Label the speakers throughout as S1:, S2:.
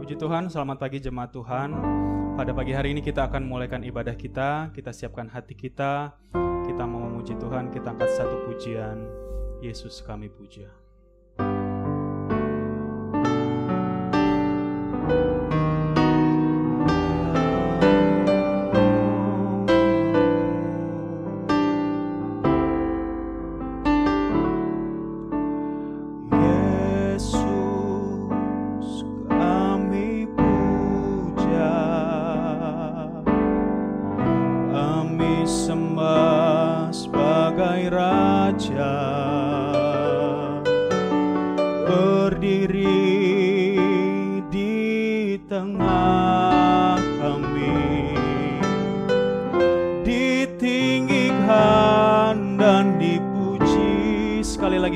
S1: Puji Tuhan, selamat pagi jemaat Tuhan. Pada pagi hari ini kita akan memulaikan ibadah kita. Kita siapkan hati kita. Kita mau memuji Tuhan. Kita angkat satu pujian. Yesus kami puja.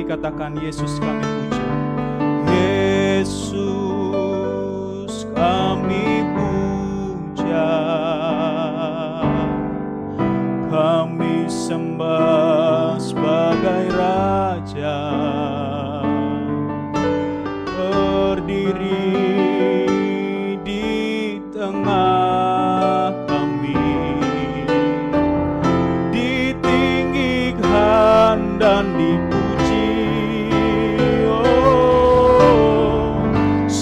S1: Katakan Yesus kami puja. Yesus kami puja. Kami sembah sebagai Raja. Berdiri di tengah kami, ditinggikan dan dipuji.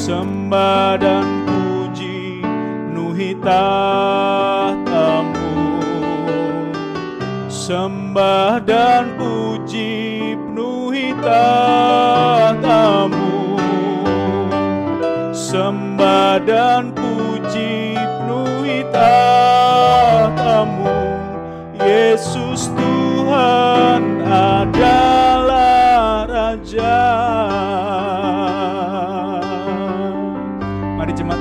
S1: Sembah dan puji penuhi tahta-Mu. Sembah dan puji penuhi tahta-Mu. Sembah dan puji penuhi tahta-Mu. Yesus Tuhan adalah Raja.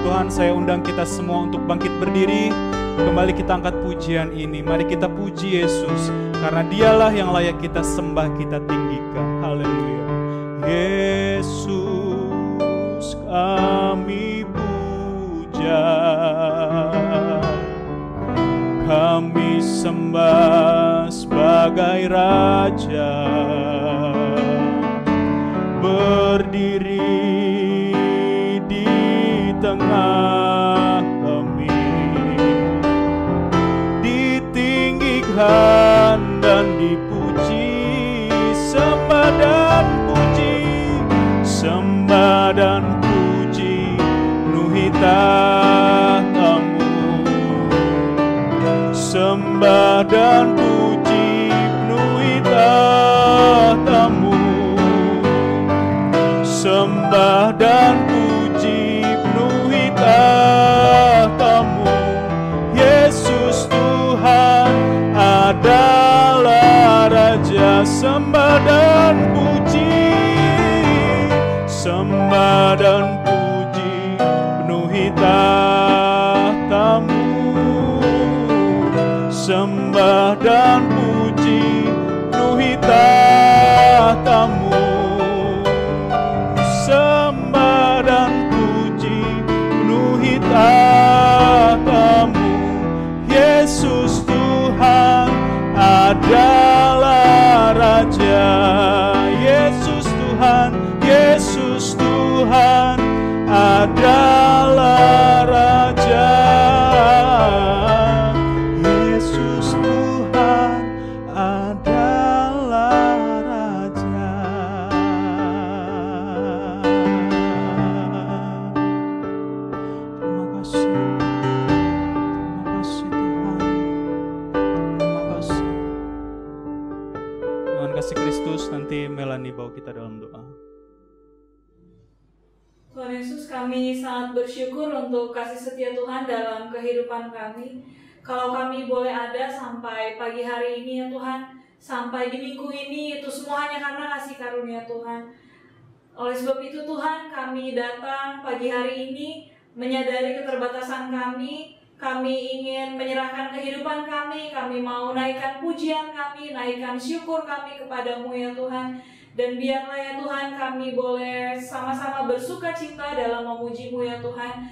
S1: Tuhan, saya undang kita semua untuk bangkit berdiri. Kembali kita angkat pujian ini. Mari kita puji Yesus, karena Dialah yang layak kita sembah, kita tinggikan. Haleluya. Yesus kami puja. Kami sembah sebagai Raja. Berdiri tengah kami, ditinggikan dan dipuji. Sembah dan puji, sembah dan puji penuhi tahta-Mu. Sembah dan puji penuhi tahta-Mu. Sembah dan tahta-Mu. Yesus Tuhan adalah Raja. Sembah dan puji, sembah dan puji penuhi tahta-Mu. Sembah dan puji penuhi tahta-Mu. Sembah dan tahta-Mu. Yesus Tuhan adalah Raja. Yesus Tuhan, Yesus Tuhan adalah Raja. Yesus Tuhan adalah Raja. Nanti Melanie bawa kita dalam doa.
S2: Tuhan Yesus, kami sangat bersyukur untuk kasih setia Tuhan dalam kehidupan kami. Kalau kami boleh ada sampai pagi hari ini ya Tuhan, sampai di minggu ini, itu semua hanya karena kasih karunia Tuhan. Oleh sebab itu Tuhan, kami datang pagi hari ini menyadari keterbatasan kami. Kami ingin menyerahkan kehidupan kami mau naikkan pujian kami, naikkan syukur kami kepadamu ya Tuhan. Dan biarlah ya Tuhan kami boleh sama-sama bersuka cita dalam memuji-Mu ya Tuhan.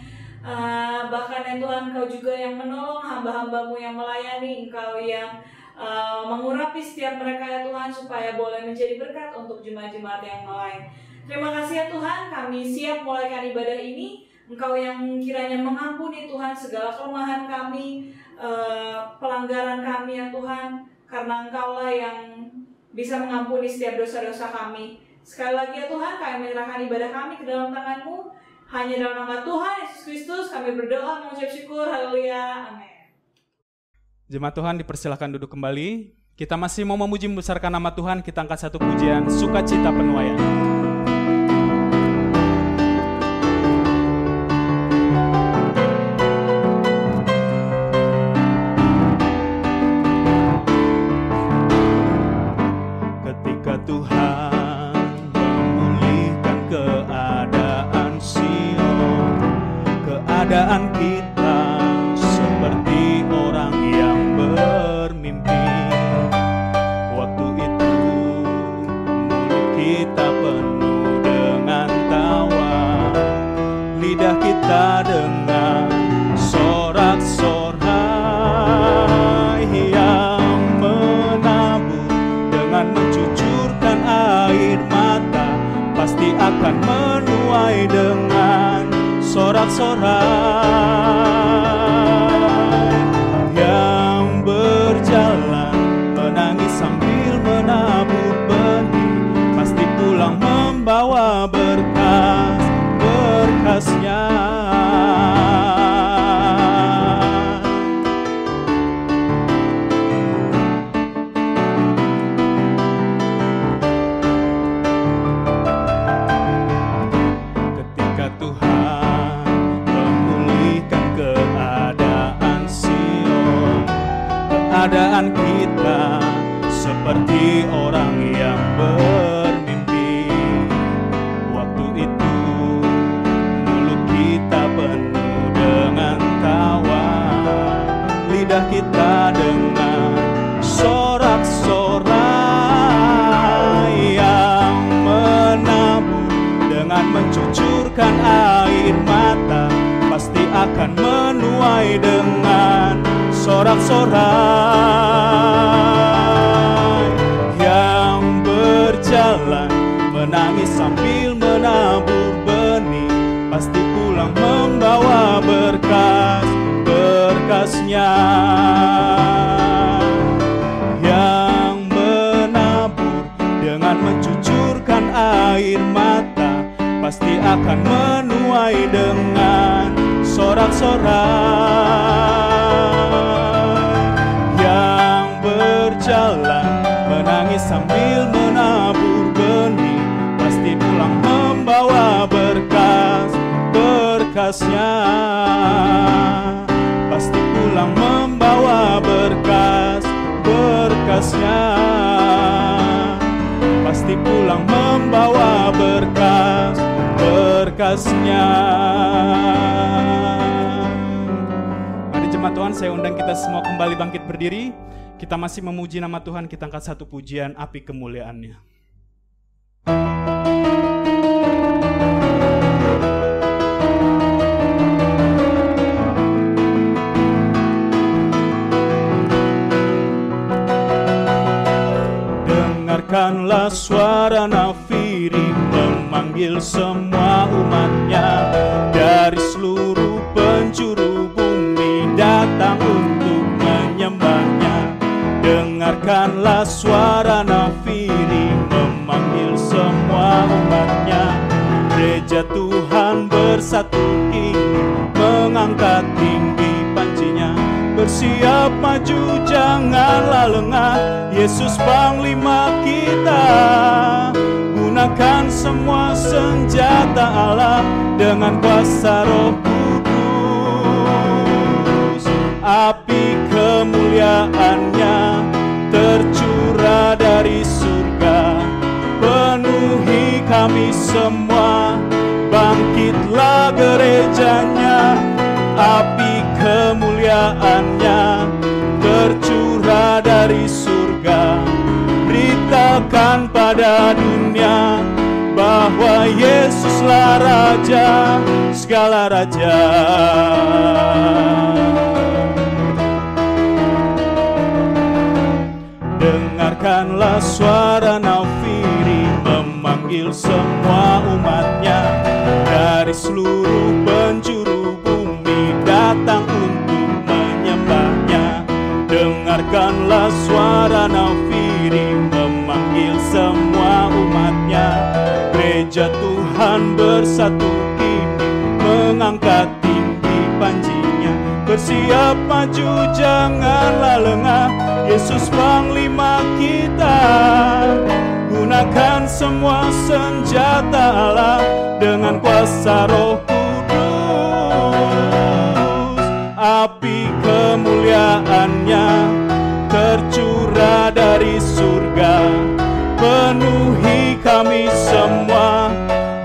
S2: Bahkan ya Tuhan, Engkau juga yang menolong hamba-hamba-Mu yang melayani, Engkau yang mengurapi setiap mereka ya Tuhan, supaya boleh menjadi berkat untuk jemaat-jemaat yang lain. Terima kasih ya Tuhan, kami siap mulaikan ibadah ini. Engkau yang kiranya mengampuni Tuhan segala kelemahan kami, pelanggaran kami ya Tuhan, karena Engkaulah yang bisa mengampuni setiap dosa-dosa kami. Sekali lagi ya Tuhan, kami menyerahkan ibadah kami ke dalam tangan-Mu. Hanya dalam nama Tuhan Yesus Kristus kami berdoa mengucap syukur. Haleluya. Amin.
S1: Jemaat Tuhan dipersilakan duduk kembali. Kita masih mau memuji membesarkan nama Tuhan. Kita angkat satu pujian, Sukacita Penuaian. Ketika Tuhan memulihkan keadaan Sion, keadaan kita seperti orang yang bermimpi. Waktu itu mulut kita penuh dengan tawa, lidah kita dengan sorak-sorai yang menabur dengan mencucurkan air mata, pasti akan menuai dengan sorak-sorai yang berjalan menangis sambil menabur benih, pasti pulang membawa berkas-berkasnya. Ketika Tuhan memulihkan keadaan Sion, keadaan kita seperti orang yang bermimpi. Waktu itu mulut kita penuh dengan tawa, lidah kita dengan sorak-sorai yang menabur dengan mencucurkan air mata, pasti akan menuai dengan sorak-sorai yang berjalan menangis sambil menabur benih, pasti pulang membawa berkas-berkasnya. Yang menabur dengan mencucurkan air mata, pasti akan menuai dengan sorak-sorai yang berjalan menangis sambil menabur benih, pasti pulang membawa berkas-berkasnya. Pasti pulang membawa berkas-berkasnya. Pasti pulang membawa berkas-berkasnya. Mari jemaat Tuhan, saya undang kita semua kembali bangkit berdiri. Kita masih memuji nama Tuhan, kita angkat satu pujian, Api Kemuliaan-Nya. Dengarkanlah suara nafiri memanggil semua umatnya dari seluruh penjuru bumi datang untuk menyembahnya. Dengarkanlah suara nafiri memanggil semua umatnya. Gereja Tuhan bersatu kini mengangkat tinggi pancinya. Bersiap maju janganlah lengah, Yesus Panglima kita. Gunakan semua senjata Allah dengan kuasa Roh Kudus. Api kemuliaan-Nya tercurah dari surga, penuhi kami semua. Bangkitlah gerejanya, api kemuliaan-Nya tercurah dari surga. Beritakan pada dunia bahwa Yesuslah Raja segala raja. Dengarkanlah suara nafiri memanggil semua umatnya. Dari seluruh penjuru bumi datang untuk menyembahnya. Dengarkanlah suara nafiri memanggil semua umatnya. Gereja Tuhan bersatu kini mengangkat tinggi panjinya. Bersiap maju janganlah lengah, Yesus Panglima kita. Gunakan semua senjata Allah dengan kuasa Roh Kudus. Api kemuliaannya tercurah dari surga, penuhi kami semua.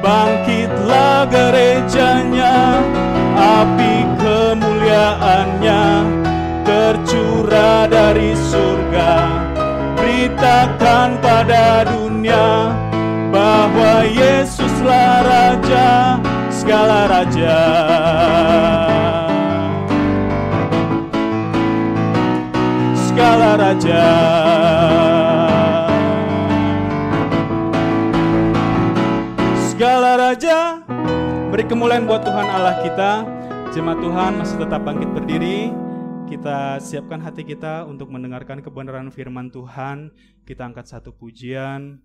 S1: Bangkitlah gerejanya, api kemuliaannya tercurah dari surga. Beritakan pada dunia bahwa Yesuslah Raja segala raja. Segala raja. Segala raja. Beri kemuliaan buat Tuhan Allah kita. Jemaat Tuhan masih tetap bangkit berdiri. Kita siapkan hati kita untuk mendengarkan kebenaran firman Tuhan. Kita angkat satu pujian.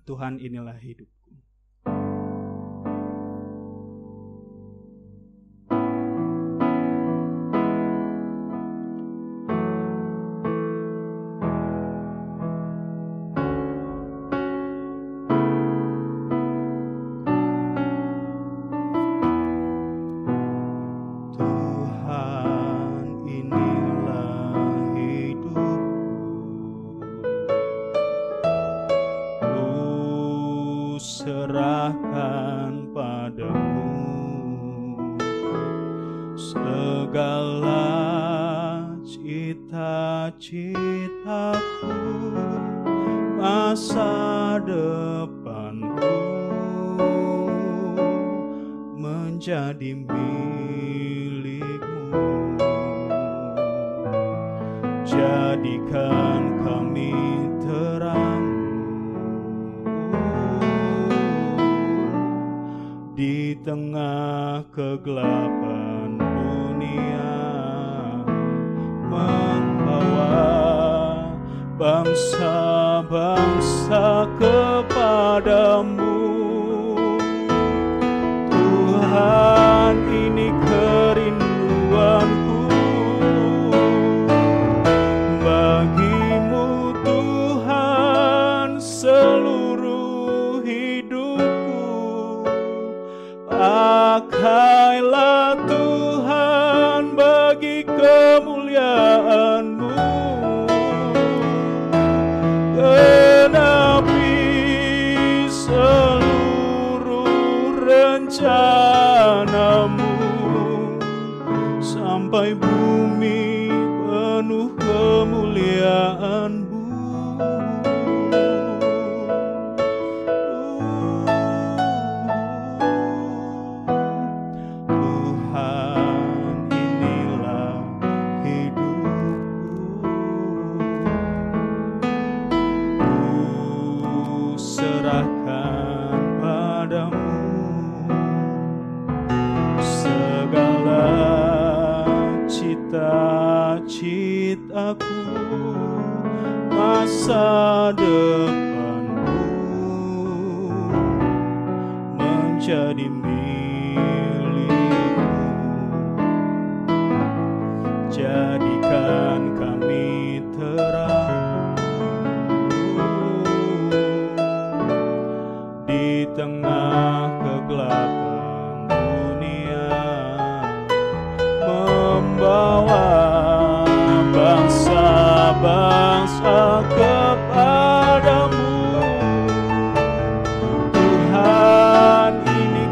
S1: Tuhan, inilah hidupku. Serahkan padamu segala cita-citaku, masa depanku menjadi milikmu. Jadikan kami terang di tengah kegelapan dunia, membawa bangsa-bangsa kepadamu. Tuhan, ini kerinduanku bagimu Tuhan seluruh hidupku. Pakailah Tuhan bagi kemuliaan-Mu. Genapi seluruh rencana-Mu sampai bumi penuh kemuliaan-Mu. Cita-citaku, masa depanku menjadi milikmu. Jadikan kami terang di tengah kegelapan dunia, membawa bangsa-bangsa kepadamu. Tuhan, ini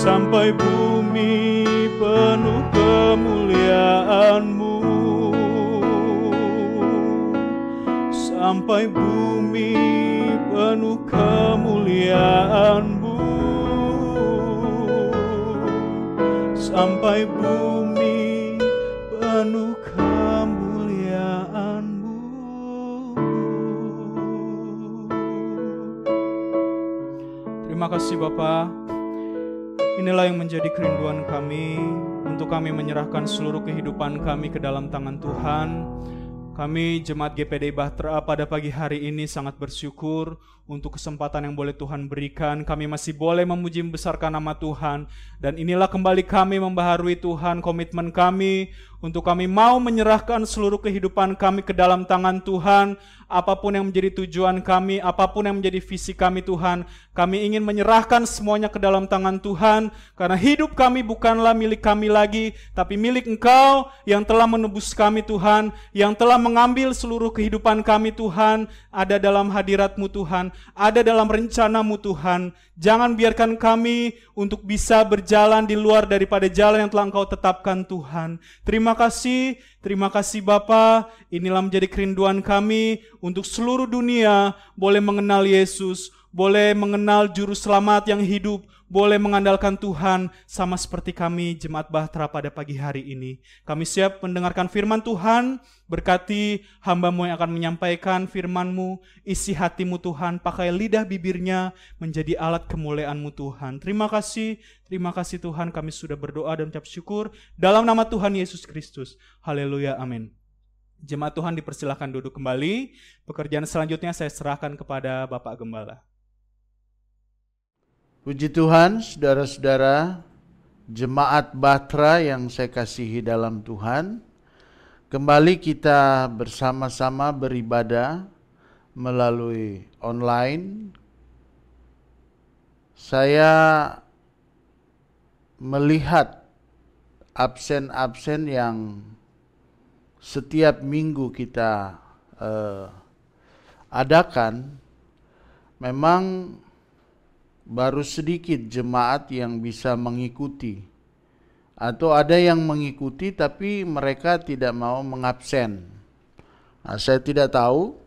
S1: sampai bumi penuh kemuliaan-Mu, sampai bumi penuh kemuliaan-Mu, sampai bumi penuh kemuliaan-Mu. Terima kasih Bapa. Inilah yang menjadi kerinduan kami, untuk kami menyerahkan seluruh kehidupan kami ke dalam tangan Tuhan. Kami Jemaat GPDI Bahtera pada pagi hari ini sangat bersyukur untuk kesempatan yang boleh Tuhan berikan. Kami masih boleh memuji membesarkan nama Tuhan. Dan inilah kembali kami membaharui Tuhan komitmen kami untuk kami mau menyerahkan seluruh kehidupan kami ke dalam tangan Tuhan. Apapun yang menjadi tujuan kami, apapun yang menjadi visi kami Tuhan, kami ingin menyerahkan semuanya ke dalam tangan Tuhan. Karena hidup kami bukanlah milik kami lagi, tapi milik Engkau yang telah menebus kami Tuhan, yang telah mengambil seluruh kehidupan kami Tuhan, ada dalam hadirat-Mu Tuhan, ada dalam rencana-Mu Tuhan. Jangan biarkan kami untuk bisa berjalan di luar daripada jalan yang telah Engkau tetapkan Tuhan. Terima kasih Bapa. Inilah menjadi kerinduan kami untuk seluruh dunia boleh mengenal Yesus, boleh mengenal Juru Selamat yang hidup, boleh mengandalkan Tuhan sama seperti kami Jemaat Bahtera pada pagi hari ini. Kami siap mendengarkan firman Tuhan. Berkati hamba-Mu yang akan menyampaikan firman-Mu, isi hati-Mu Tuhan, pakai lidah bibirnya menjadi alat kemuliaan-Mu Tuhan. Terima kasih Tuhan, kami sudah berdoa dan ucap syukur dalam nama Tuhan Yesus Kristus. Haleluya, amin. Jemaat Tuhan dipersilakan duduk kembali. Pekerjaan selanjutnya saya serahkan kepada Bapak Gembala.
S3: Puji Tuhan, saudara-saudara Jemaat Bahtera yang saya kasihi dalam Tuhan. Kembali kita bersama-sama beribadah melalui online. Saya melihat absen-absen yang setiap minggu kita adakan, memang baru sedikit jemaat yang bisa mengikuti. Atau ada yang mengikuti tapi mereka tidak mau mengabsen. Nah, saya tidak tahu,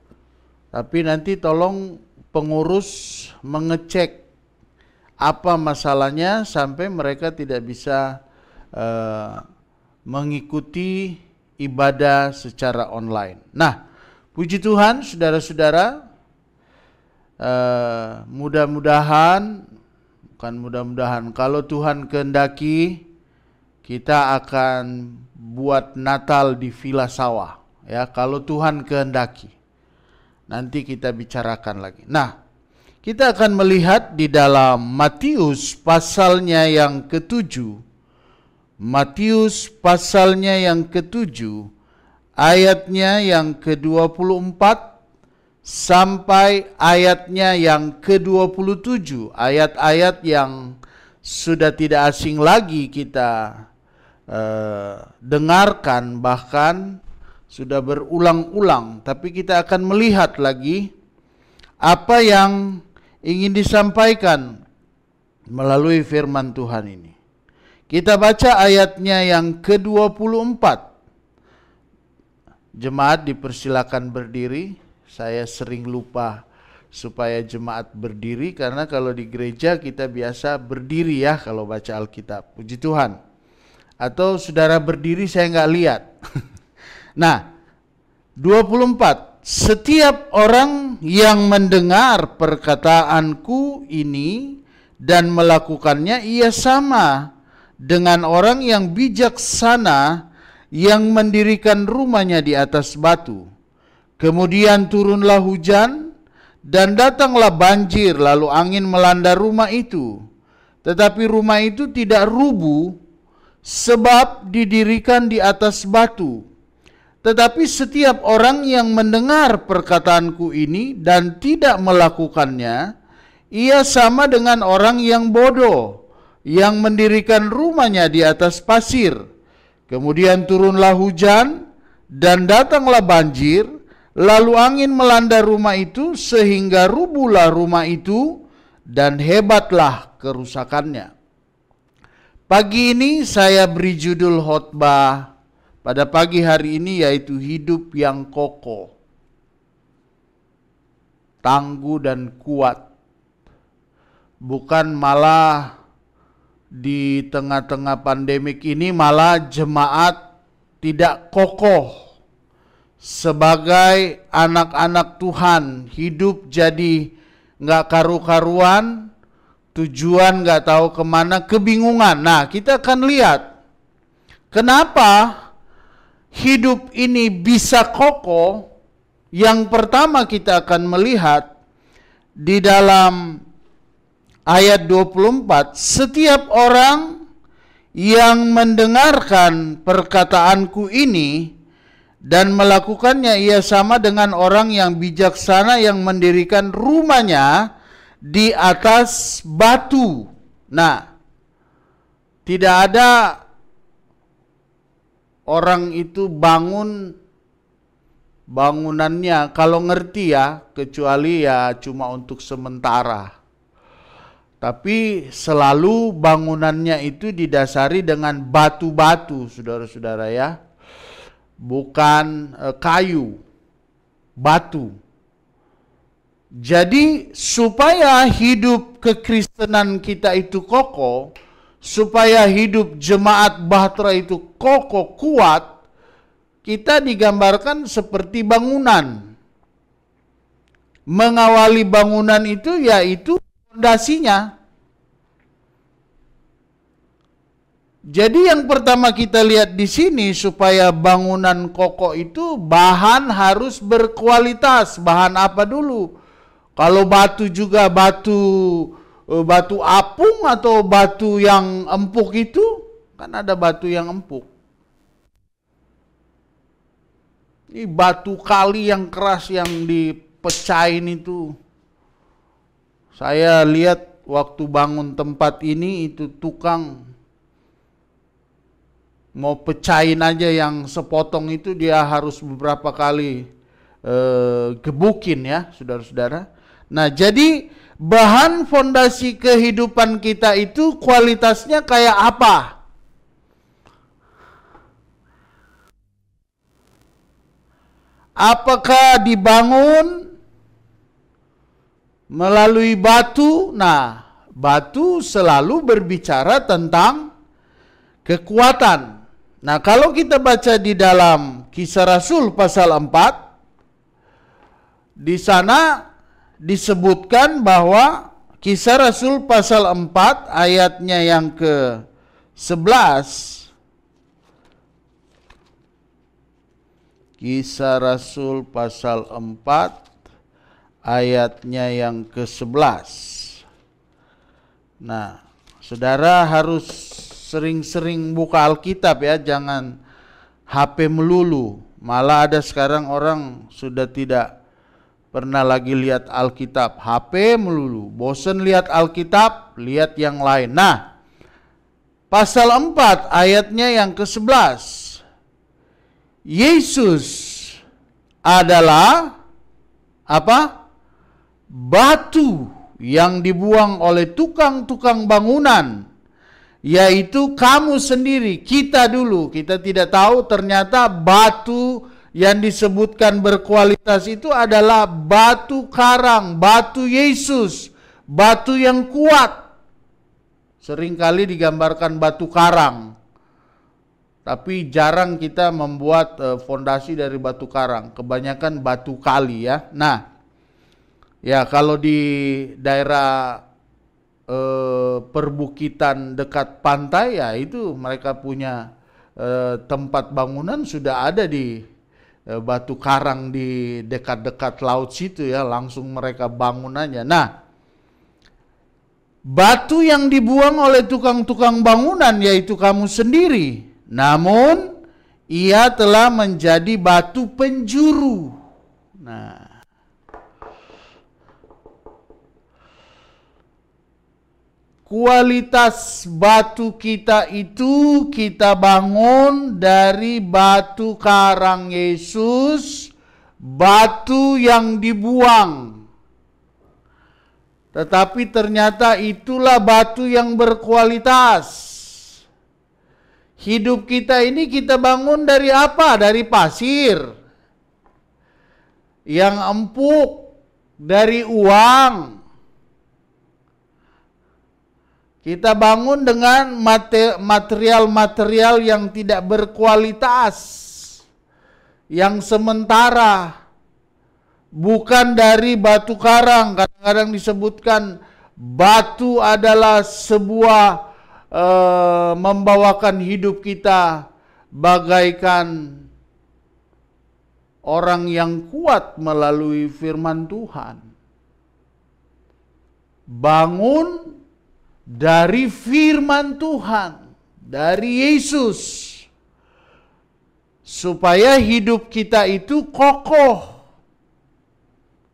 S3: tapi nanti tolong pengurus mengecek apa masalahnya sampai mereka tidak bisa mengikuti ibadah secara online. Nah, puji Tuhan saudara-saudara, mudah-mudahan kalau Tuhan kehendaki, kita akan buat Natal di Villa Sawah, ya, kalau Tuhan kehendaki. Nanti kita bicarakan lagi. Nah, kita akan melihat di dalam Matius pasalnya yang ke-7. Matius pasalnya yang ke-7, ayatnya yang ke-24 sampai ayatnya yang ke-27. Ayat-ayat yang sudah tidak asing lagi kita dengarkan, bahkan sudah berulang-ulang, tapi kita akan melihat lagi apa yang ingin disampaikan melalui firman Tuhan ini. Kita baca ayatnya yang ke-24. Jemaat dipersilakan berdiri. Saya sering lupa supaya jemaat berdiri, karena kalau di gereja kita biasa berdiri ya kalau baca Alkitab. Puji Tuhan. Atau saudara berdiri saya nggak lihat. Nah, 24. Setiap orang yang mendengar perkataanku ini dan melakukannya, ia sama dengan orang yang bijaksana yang mendirikan rumahnya di atas batu. Kemudian turunlah hujan dan datanglah banjir, lalu angin melanda rumah itu. Tetapi rumah itu tidak rubuh, sebab didirikan di atas batu. Tetapi setiap orang yang mendengar perkataanku ini dan tidak melakukannya, ia sama dengan orang yang bodoh, yang mendirikan rumahnya di atas pasir. Kemudian turunlah hujan dan datanglah banjir, lalu angin melanda rumah itu sehingga rubuhlah rumah itu dan hebatlah kerusakannya. Pagi ini saya beri judul khotbah pada pagi hari ini yaitu hidup yang kokoh, tangguh dan kuat. Bukan malah di tengah-tengah pandemik ini malah jemaat tidak kokoh sebagai anak-anak Tuhan, hidup jadi nggak karu-karuan, tujuan nggak tahu kemana, kebingungan. Nah, kita akan lihat kenapa hidup ini bisa kokoh. Yang pertama kita akan melihat di dalam ayat 24, setiap orang yang mendengarkan perkataanku ini dan melakukannya, ia sama dengan orang yang bijaksana yang mendirikan rumahnya di atas batu. Nah, tidak ada orang itu bangunannya kalau ngerti ya, kecuali ya cuma untuk sementara. Tapi selalu bangunannya itu didasari dengan batu-batu, saudara-saudara ya. Bukan kayu, batu. Jadi supaya hidup kekristenan kita itu kokoh, supaya hidup jemaat Bahtera itu kokoh, kuat, kita digambarkan seperti bangunan. Mengawali bangunan itu yaitu fondasinya. Jadi yang pertama kita lihat di sini, supaya bangunan kokoh itu bahan harus berkualitas. Bahan apa dulu? Kalau batu juga batu apung atau batu yang empuk itu, kan ada batu yang empuk. Ini batu kali yang keras yang dipecahin itu. Saya lihat waktu bangun tempat ini, itu tukang mau pecahin aja yang sepotong itu dia harus beberapa kali gebukin ya, saudara-saudara. Nah, jadi bahan fondasi kehidupan kita itu kualitasnya kayak apa? Apakah dibangun melalui batu? Nah, batu selalu berbicara tentang kekuatan. Nah, kalau kita baca di dalam Kisah Rasul pasal 4, di sana disebutkan bahwa Kisah Rasul pasal 4 ayatnya yang ke-11. Kisah Rasul pasal 4 ayatnya yang ke-11. Nah, saudara harus sering-sering buka Alkitab ya, jangan HP melulu. Malah ada sekarang orang sudah tidak pernah lagi lihat Alkitab, HP melulu. Bosen lihat Alkitab, lihat yang lain. Nah, pasal 4 ayatnya yang ke-11. Yesus adalah apa? Batu yang dibuang oleh tukang-tukang bangunan, yaitu kamu sendiri, kita dulu. Kita tidak tahu ternyata batu yang disebutkan berkualitas itu adalah batu karang, batu Yesus, batu yang kuat. Seringkali digambarkan batu karang, tapi jarang kita membuat fondasi dari batu karang. Kebanyakan batu kali ya. Nah, ya kalau di daerah perbukitan dekat pantai ya, itu mereka punya tempat bangunan sudah ada di batu karang di dekat-dekat laut situ ya, langsung mereka bangunannya. Nah, batu yang dibuang oleh tukang-tukang bangunan yaitu kamu sendiri, namun ia telah menjadi batu penjuru. Nah, kualitas batu kita itu kita bangun dari batu karang Yesus, batu yang dibuang. Tetapi ternyata itulah batu yang berkualitas. Hidup kita ini kita bangun dari apa? Dari pasir yang empuk, dari uang. Kita bangun dengan material-material yang tidak berkualitas, yang sementara, bukan dari batu karang. Kadang-kadang disebutkan batu adalah sebuah membawakan hidup kita bagaikan orang yang kuat melalui firman Tuhan. Bangun dari firman Tuhan, dari Yesus, supaya hidup kita itu kokoh.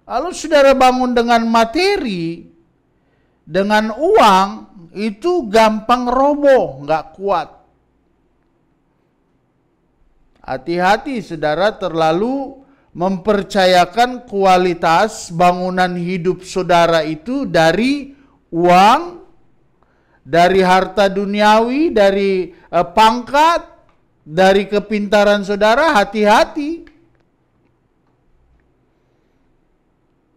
S3: Kalau saudara bangun dengan materi, dengan uang, itu gampang roboh, nggak kuat. Hati-hati saudara terlalu mempercayakan kualitas bangunan hidup saudara itu dari uang, dari harta duniawi, dari pangkat, dari kepintaran saudara. Hati-hati.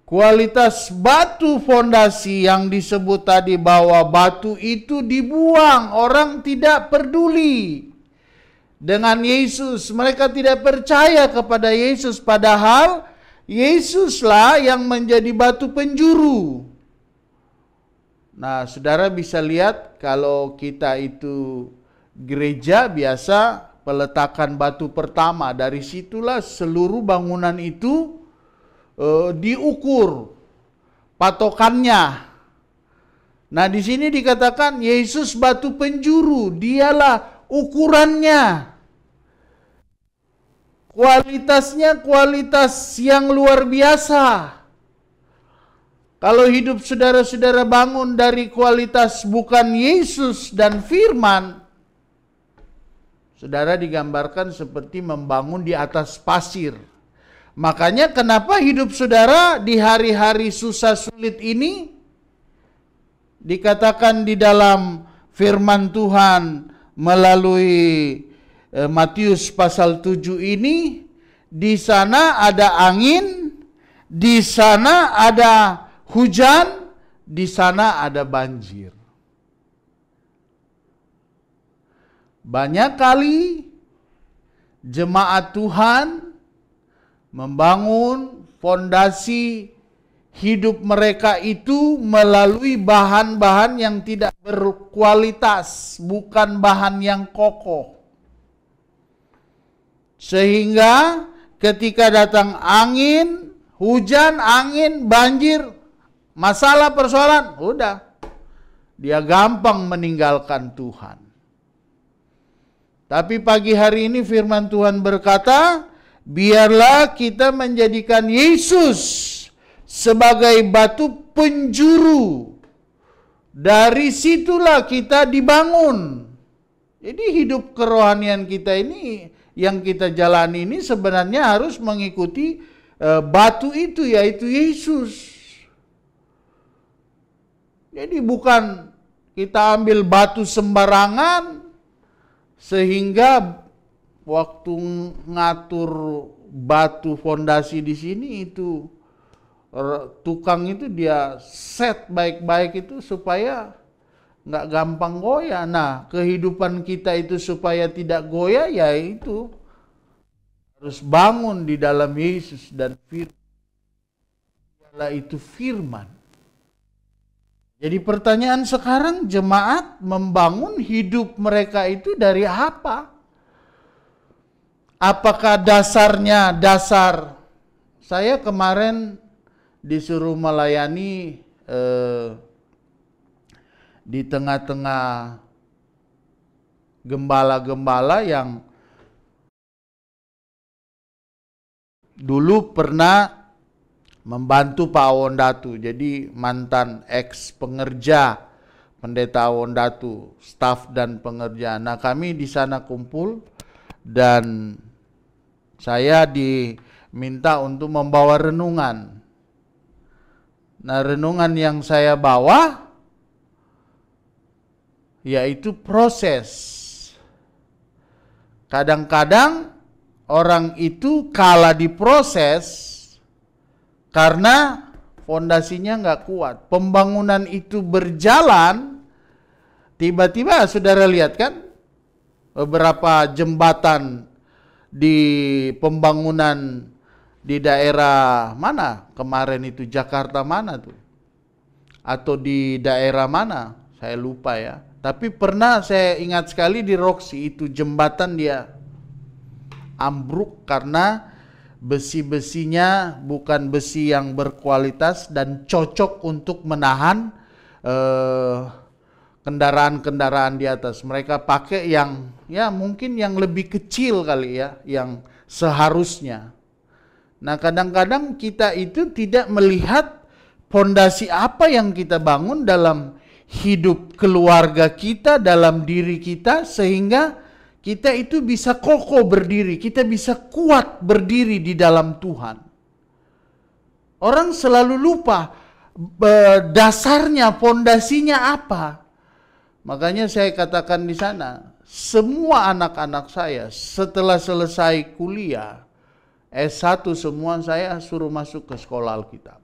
S3: Kualitas batu fondasi yang disebut tadi, bahwa batu itu dibuang, orang tidak peduli dengan Yesus. Mereka tidak percaya kepada Yesus, padahal Yesuslah yang menjadi batu penjuru. Nah, saudara bisa lihat kalau kita itu gereja biasa peletakan batu pertama, dari situlah seluruh bangunan itu diukur patokannya. Nah, di sini dikatakan Yesus batu penjuru, dialah ukurannya. Kualitasnya kualitas yang luar biasa. Kalau hidup saudara-saudara bangun dari kualitas bukan Yesus dan firman, saudara digambarkan seperti membangun di atas pasir. Makanya kenapa hidup saudara di hari-hari susah sulit ini dikatakan di dalam firman Tuhan melalui Matius pasal 7 ini, di sana ada angin, di sana ada hujan, di sana ada banjir. Banyak kali jemaat Tuhan membangun fondasi hidup mereka itu melalui bahan-bahan yang tidak berkualitas, bukan bahan yang kokoh. Sehingga ketika datang angin, hujan, angin, banjir, masalah persoalan, udah dia gampang meninggalkan Tuhan. Tapi pagi hari ini firman Tuhan berkata, biarlah kita menjadikan Yesus sebagai batu penjuru. Dari situlah kita dibangun. Jadi hidup kerohanian kita ini, yang kita jalani ini sebenarnya harus mengikuti batu itu, yaitu Yesus. Jadi bukan kita ambil batu sembarangan, sehingga waktu ngatur batu fondasi di sini itu tukang itu dia set baik-baik itu supaya nggak gampang goyah. Nah, kehidupan kita itu supaya tidak goyah, yaitu harus bangun di dalam Yesus dan firman. Itu firman. Jadi pertanyaan sekarang, jemaat membangun hidup mereka itu dari apa? Apakah dasarnya dasar? Saya kemarin disuruh melayani di tengah-tengah gembala-gembala yang dulu pernah membantu Pak Awondatu. Jadi mantan ex pengerja pendeta Awondatu, staf dan pengerja. Nah, kami di sana kumpul dan saya diminta untuk membawa renungan. Nah, renungan yang saya bawa yaitu proses. Kadang-kadang orang itu kalah diproses karena fondasinya nggak kuat. Pembangunan itu berjalan, tiba-tiba saudara lihat kan beberapa jembatan di pembangunan di daerah mana kemarin itu, Jakarta mana tuh, atau di daerah mana saya lupa ya, tapi pernah saya ingat sekali di Roxy itu jembatan dia ambruk karena besi-besinya bukan besi yang berkualitas dan cocok untuk menahan kendaraan-kendaraan di atas. Mereka pakai yang ya mungkin yang lebih kecil kali ya, yang seharusnya. Nah, kadang-kadang kita itu tidak melihat fondasi apa yang kita bangun dalam hidup keluarga kita, dalam diri kita, sehingga kita itu bisa kokoh berdiri, kita bisa kuat berdiri di dalam Tuhan. Orang selalu lupa dasarnya, fondasinya apa. Makanya saya katakan di sana, semua anak-anak saya setelah selesai kuliah S1 semua saya suruh masuk ke sekolah Alkitab.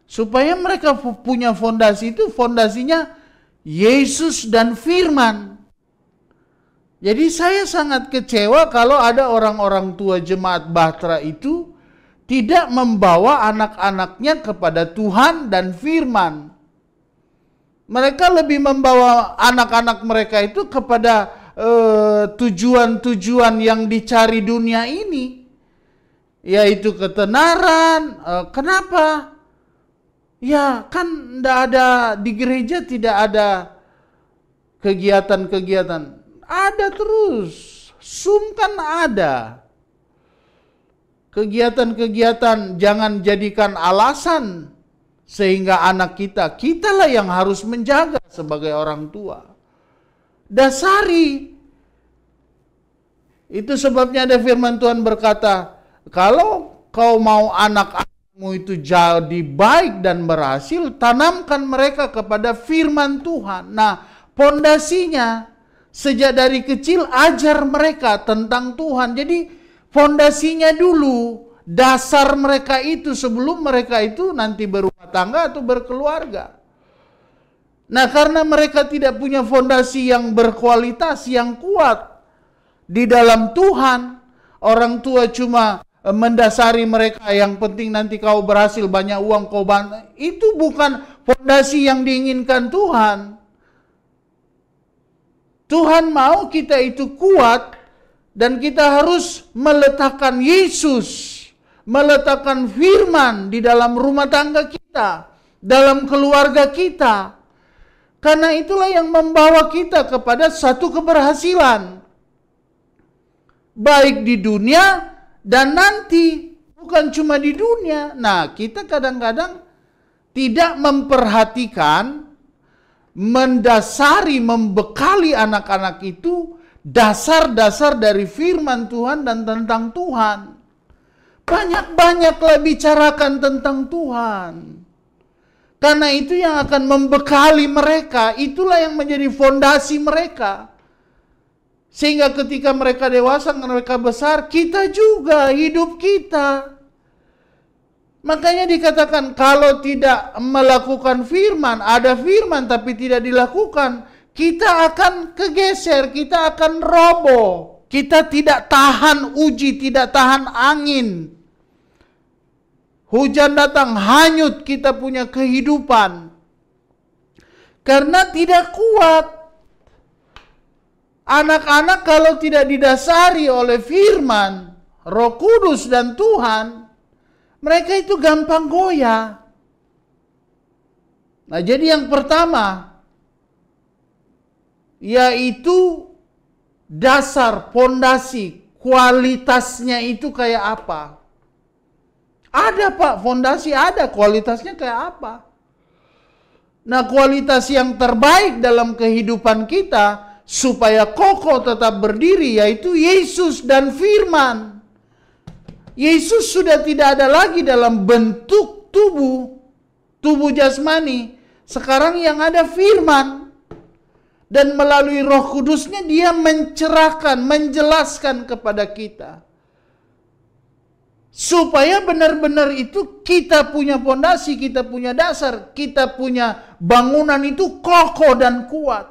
S3: Supaya mereka punya fondasi itu, fondasinya Yesus dan firman. Jadi saya sangat kecewa kalau ada orang-orang tua jemaat Bahtera itu tidak membawa anak-anaknya kepada Tuhan dan firman. Mereka lebih membawa anak-anak mereka itu kepada tujuan-tujuan yang dicari dunia ini, yaitu ketenaran. Kenapa? Ya kan tidak ada di gereja, tidak ada kegiatan-kegiatan. Ada terus, Zoom kan ada. Kegiatan-kegiatan jangan jadikan alasan sehingga anak kitalah yang harus menjaga sebagai orang tua. Dasari. Itu sebabnya ada firman Tuhan berkata, kalau kau mau anak-anakmu itu jadi baik dan berhasil, tanamkan mereka kepada firman Tuhan. Nah, pondasinya sejak dari kecil ajar mereka tentang Tuhan. Jadi fondasinya dulu, dasar mereka itu sebelum mereka itu nanti berumah tangga atau berkeluarga. Nah, karena mereka tidak punya fondasi yang berkualitas, yang kuat di dalam Tuhan, orang tua cuma mendasari mereka, yang penting nanti kau berhasil, banyak uang kau bantu. Itu bukan fondasi yang diinginkan Tuhan. Tuhan mau kita itu kuat dan kita harus meletakkan Yesus, meletakkan firman di dalam rumah tangga kita, dalam keluarga kita. Karena itulah yang membawa kita kepada satu keberhasilan. Baik di dunia dan nanti, bukan cuma di dunia. Nah, kita kadang-kadang tidak memperhatikan, mendasari, membekali anak-anak itu dasar-dasar dari firman Tuhan dan tentang Tuhan. Banyak-banyaklah bicarakan tentang Tuhan. Karena itu yang akan membekali mereka, itulah yang menjadi fondasi mereka. Sehingga ketika mereka dewasa, mereka besar, kita juga, hidup kita. Makanya dikatakan kalau tidak melakukan firman, ada firman tapi tidak dilakukan, kita akan kegeser, kita akan roboh. Kita tidak tahan uji, tidak tahan angin. Hujan datang, hanyut kita punya kehidupan. Karena tidak kuat. Anak-anak kalau tidak didasari oleh firman, Roh Kudus dan Tuhan, mereka itu gampang goyah. Nah, jadi yang pertama, yaitu dasar, fondasi, kualitasnya itu kayak apa? Ada Pak, fondasi ada, kualitasnya kayak apa? Nah, kualitas yang terbaik dalam kehidupan kita, supaya kokoh tetap berdiri, yaitu Yesus dan firman. Yesus sudah tidak ada lagi dalam bentuk tubuh jasmani. Sekarang yang ada firman. Dan melalui Roh Kudusnya dia mencerahkan, menjelaskan kepada kita. Supaya benar-benar itu kita punya fondasi, kita punya dasar, kita punya bangunan itu kokoh dan kuat.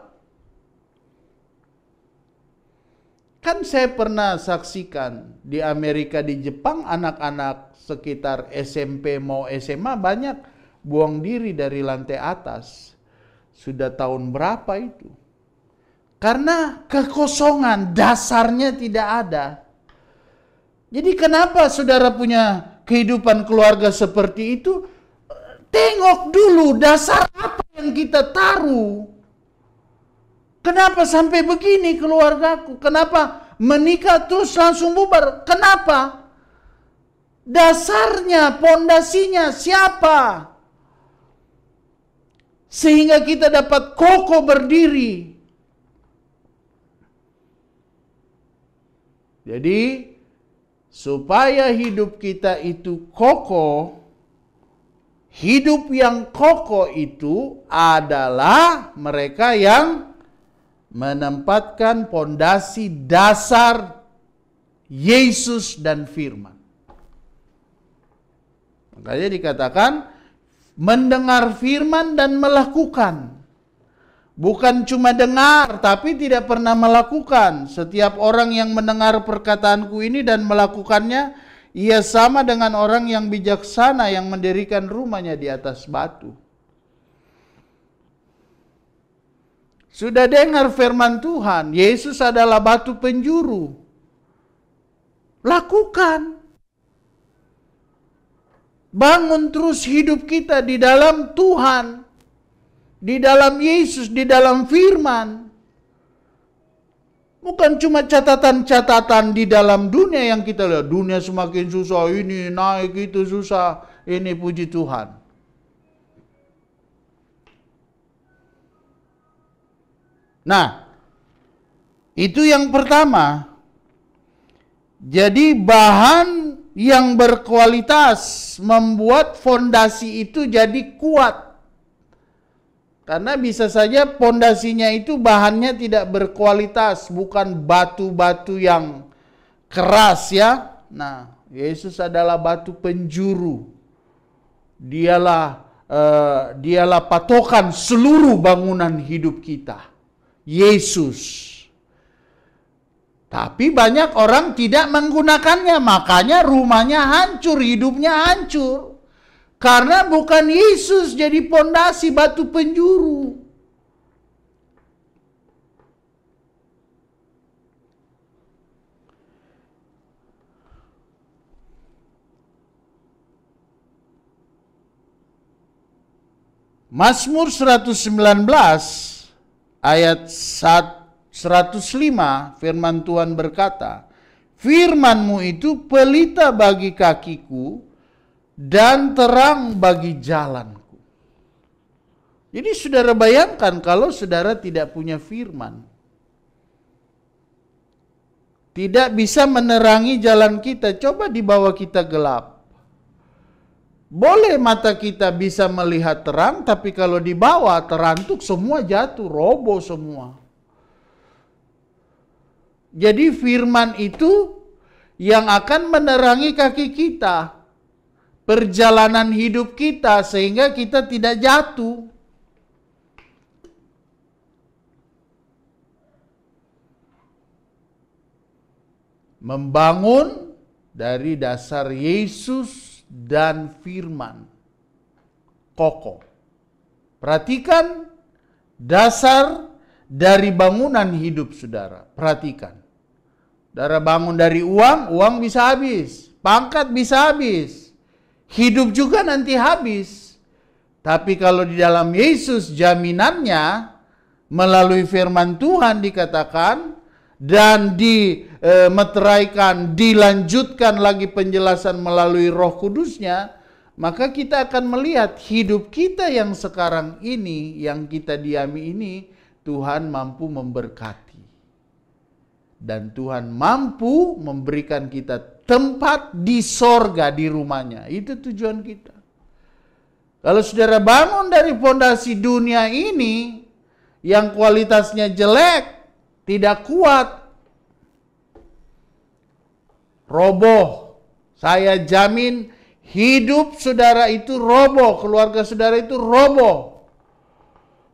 S3: Kan saya pernah saksikan di Amerika, di Jepang, anak-anak sekitar SMP mau SMA banyak buang diri dari lantai atas. Sudah tahun berapa itu? Karena kekosongan, dasarnya tidak ada. Jadi kenapa saudara punya kehidupan keluarga seperti itu? Tengok dulu dasar apa yang kita taruh. Kenapa sampai begini keluargaku? Kenapa menikah terus langsung bubar? Kenapa? Dasarnya, pondasinya siapa? Sehingga kita dapat kokoh berdiri. Jadi, supaya hidup kita itu kokoh, hidup yang kokoh itu adalah mereka yang menempatkan pondasi dasar Yesus dan firman. Makanya dikatakan mendengar firman dan melakukan. Bukan cuma dengar tapi tidak pernah melakukan. Setiap orang yang mendengar perkataanku ini dan melakukannya, ia sama dengan orang yang bijaksana yang mendirikan rumahnya di atas batu. Sudah dengar firman Tuhan, Yesus adalah batu penjuru. Lakukan. Bangun terus hidup kita di dalam Tuhan, di dalam Yesus, di dalam firman. Bukan cuma catatan-catatan di dalam dunia yang kita lihat. Dunia semakin susah, ini naik, itu susah. Ini puji Tuhan. Nah, itu yang pertama. Jadi bahan yang berkualitas membuat fondasi itu jadi kuat. Karena bisa saja fondasinya itu bahannya tidak berkualitas, bukan batu-batu yang keras ya. Nah, Yesus adalah batu penjuru. Dialah patokan seluruh bangunan hidup kita. Yesus. Tapi banyak orang tidak menggunakannya, makanya rumahnya hancur, hidupnya hancur. Karena bukan Yesus jadi pondasi batu penjuru. Mazmur 119 ayat 105 firman Tuhan berkata, firman-Mu itu pelita bagi kakiku dan terang bagi jalanku. Jadi saudara bayangkan kalau saudara tidak punya firman, tidak bisa menerangi jalan kita. Coba di bawah kita gelap. Boleh mata kita bisa melihat terang, tapi kalau di bawah terantuk semua jatuh, roboh semua. Jadi firman itu yang akan menerangi kaki kita, perjalanan hidup kita sehingga kita tidak jatuh. Membangun dari dasar Yesus dan firman. Kokoh. Perhatikan dasar dari bangunan hidup saudara. Perhatikan. Saudara bangun dari uang, uang bisa habis. Pangkat bisa habis. Hidup juga nanti habis. Tapi kalau di dalam Yesus jaminannya melalui firman Tuhan dikatakan dan dimeteraikan, dilanjutkan lagi penjelasan melalui Roh Kudusnya, maka kita akan melihat hidup kita yang sekarang ini, yang kita diami ini, Tuhan mampu memberkati. Dan Tuhan mampu memberikan kita tempat di sorga, di rumahnya. Itu tujuan kita. Kalau saudara bangun dari fondasi dunia ini, yang kualitasnya jelek, tidak kuat, roboh. Saya jamin hidup saudara itu roboh, keluarga saudara itu roboh.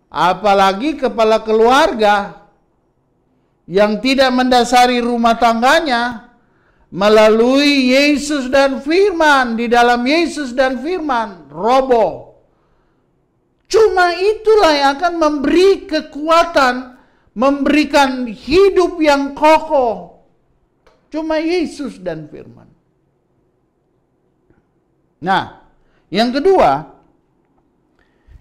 S3: Apalagi kepala keluarga yang tidak mendasari rumah tangganya melalui Yesus dan firman, di dalam Yesus dan firman, roboh. Cuma itulah yang akan memberi kekuatan, memberikan hidup yang kokoh. Cuma Yesus dan firman. Nah, yang kedua,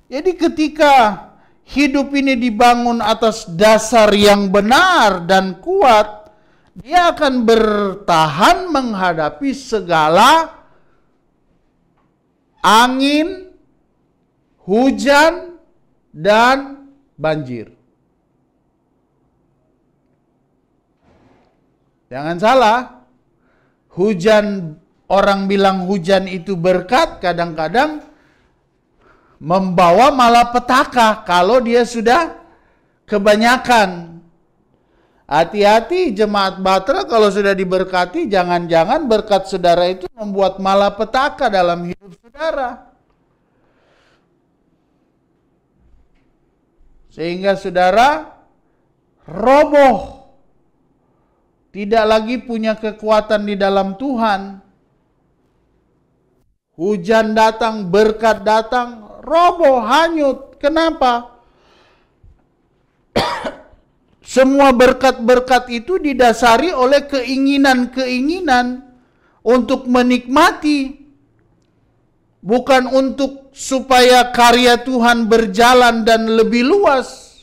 S3: jadi ketika hidup ini dibangun atas dasar yang benar dan kuat, dia akan bertahan menghadapi segala angin, hujan, dan banjir. Jangan salah, hujan, orang bilang hujan itu berkat, kadang-kadang membawa malapetaka kalau dia sudah kebanyakan. Hati-hati jemaat Batra, kalau sudah diberkati, jangan-jangan berkat saudara itu membuat malapetaka dalam hidup saudara. Sehingga saudara roboh, tidak lagi punya kekuatan di dalam Tuhan. Hujan datang, berkat datang, roboh, hanyut. Kenapa? Semua berkat-berkat itu didasari oleh keinginan-keinginan untuk menikmati, bukan untuk supaya karya Tuhan berjalan dan lebih luas.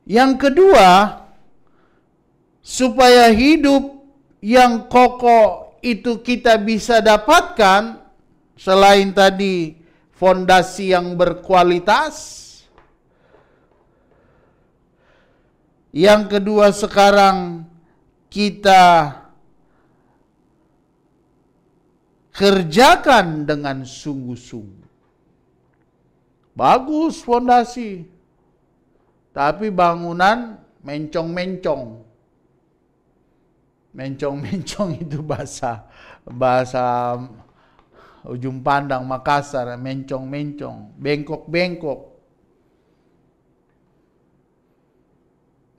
S3: Yang kedua, supaya hidup yang kokoh itu kita bisa dapatkan, selain tadi fondasi yang berkualitas, yang kedua sekarang kita kerjakan dengan sungguh-sungguh. Bagus fondasi, tapi bangunan mencong-mencong. Mencong-mencong itu bahasa ujung pandang Makassar, mencong-mencong, bengkok-bengkok.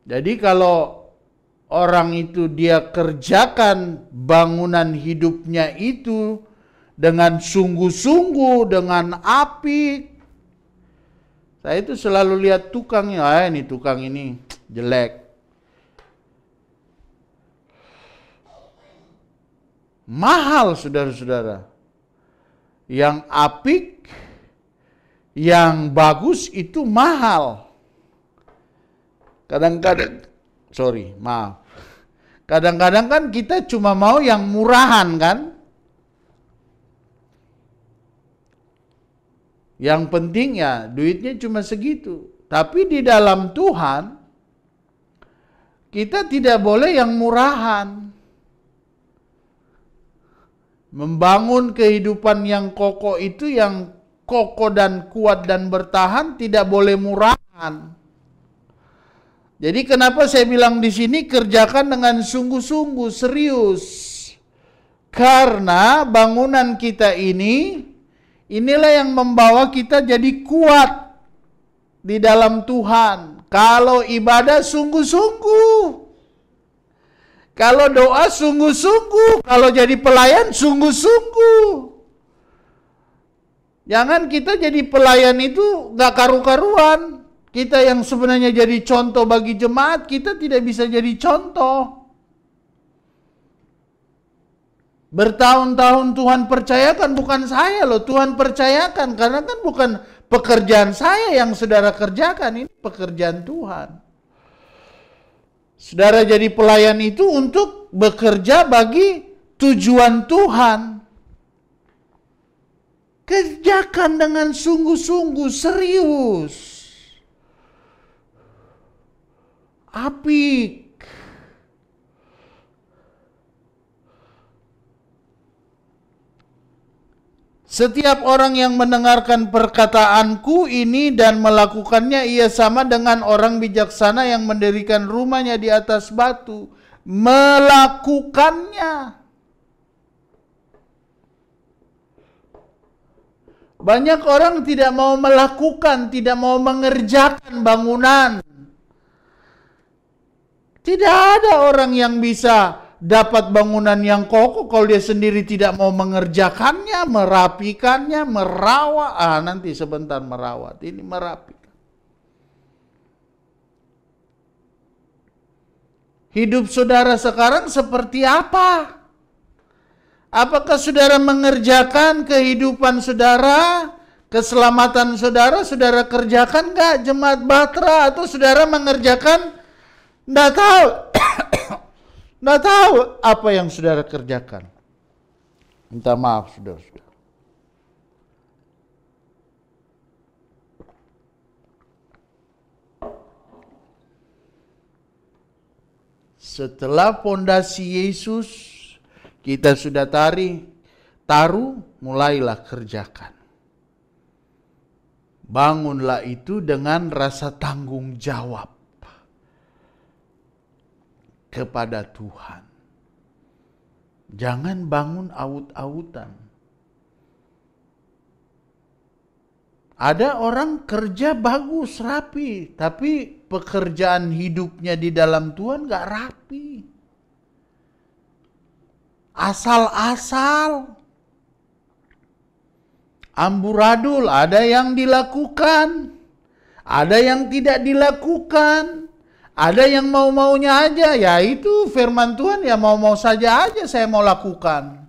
S3: Jadi kalau orang itu dia kerjakan bangunan hidupnya itu dengan sungguh-sungguh, dengan apik. Saya itu selalu lihat tukangnya, ini tukang ini jelek. Mahal saudara-saudara. Yang apik, yang bagus itu mahal. Kadang-kadang, kadang-kadang kan kita cuma mau yang murahan kan. Yang penting ya duitnya cuma segitu. Tapi di dalam Tuhan, kita tidak boleh yang murahan. Membangun kehidupan yang kokoh itu, yang kokoh dan kuat dan bertahan, tidak boleh murahan. Jadi kenapa saya bilang di sini kerjakan dengan sungguh-sungguh, serius. Karena bangunan kita ini, inilah yang membawa kita jadi kuat di dalam Tuhan. Kalau ibadah sungguh-sungguh. Kalau doa sungguh-sungguh. Kalau jadi pelayan sungguh-sungguh. Jangan kita jadi pelayan itu gak karu-karuan. Kita yang sebenarnya jadi contoh bagi jemaat, kita tidak bisa jadi contoh. Bertahun-tahun Tuhan percayakan, bukan saya loh, Tuhan percayakan. Karena kan bukan pekerjaan saya yang saudara kerjakan, ini pekerjaan Tuhan. Saudara jadi pelayan itu untuk bekerja bagi tujuan Tuhan. Kerjakan dengan sungguh-sungguh, serius. Apik. Setiap orang yang mendengarkan perkataanku ini dan melakukannya, ia sama dengan orang bijaksana yang mendirikan rumahnya di atas batu. Melakukannya. Banyak orang tidak mau melakukan, tidak mau mengerjakan bangunan. Tidak ada orang yang bisa dapat bangunan yang kokoh kalau dia sendiri tidak mau mengerjakannya, merapikannya, merawat. Nanti sebentar merawat, ini merapikan. Hidup saudara sekarang seperti apa? Apakah saudara mengerjakan kehidupan saudara, keselamatan saudara, saudara kerjakan enggak jemaat Batra, atau saudara mengerjakan enggak tahu? Nggak tahu apa yang saudara kerjakan. Minta maaf saudara-saudara. Setelah pondasi Yesus kita sudah taruh, mulailah kerjakan. Bangunlah itu dengan rasa tanggung jawab kepada Tuhan. Jangan bangun aut-autan. Ada orang kerja bagus, rapi, tapi pekerjaan hidupnya di dalam Tuhan gak rapi. Asal-asal. Amburadul, ada yang dilakukan, ada yang tidak dilakukan. Ada yang mau-maunya aja, ya itu firman Tuhan, ya mau-mau saja aja saya mau lakukan.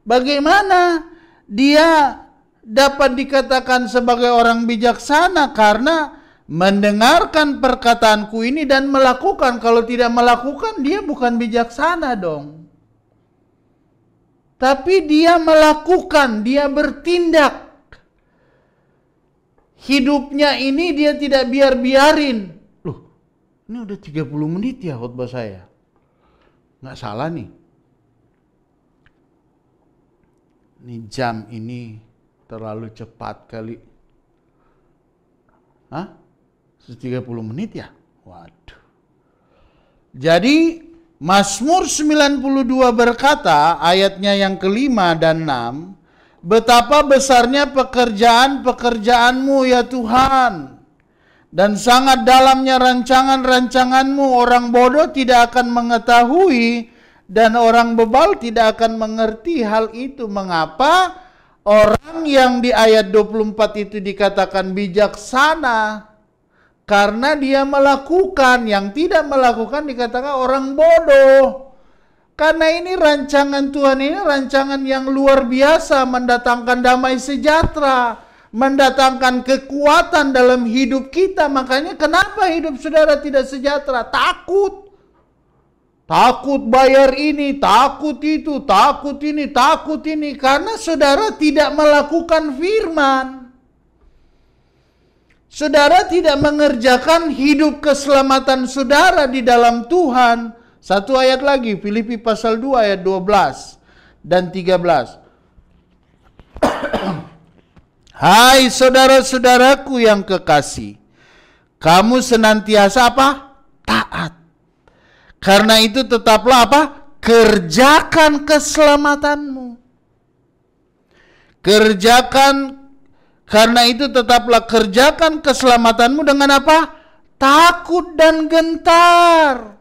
S3: Bagaimana dia dapat dikatakan sebagai orang bijaksana? Karena mendengarkan perkataanku ini dan melakukan. Kalau tidak melakukan, dia bukan bijaksana dong. Tapi dia melakukan, dia bertindak. Hidupnya ini dia tidak biarin. Loh, ini udah 30 menit ya khotbah saya. Nggak salah nih. Ini jam ini terlalu cepat kali. Hah? 30 menit ya? Waduh. Jadi Mazmur 92 berkata, ayatnya yang kelima dan 6, betapa besarnya pekerjaan-pekerjaanmu ya Tuhan, dan sangat dalamnya rancangan-rancanganmu. Orang bodoh tidak akan mengetahui, dan orang bebal tidak akan mengerti hal itu. Mengapa orang yang di ayat 24 itu dikatakan bijaksana? Karena dia melakukan. Yang tidak melakukan dikatakan orang bodoh. Karena ini rancangan Tuhan, ini rancangan yang luar biasa, mendatangkan damai sejahtera, mendatangkan kekuatan dalam hidup kita. Makanya kenapa hidup saudara tidak sejahtera? Takut. Takut bayar ini, takut itu, takut ini, takut ini. Karena saudara tidak melakukan firman. Saudara tidak mengerjakan hidup keselamatan saudara di dalam Tuhan. Satu ayat lagi, Filipi pasal 2 ayat 12 dan 13. Hai saudara-saudaraku yang kekasih, kamu senantiasa apa? Taat. Karena itu tetaplah apa? Kerjakan keselamatanmu. Karena itu tetaplah kerjakan keselamatanmu dengan apa? Takut dan gentar.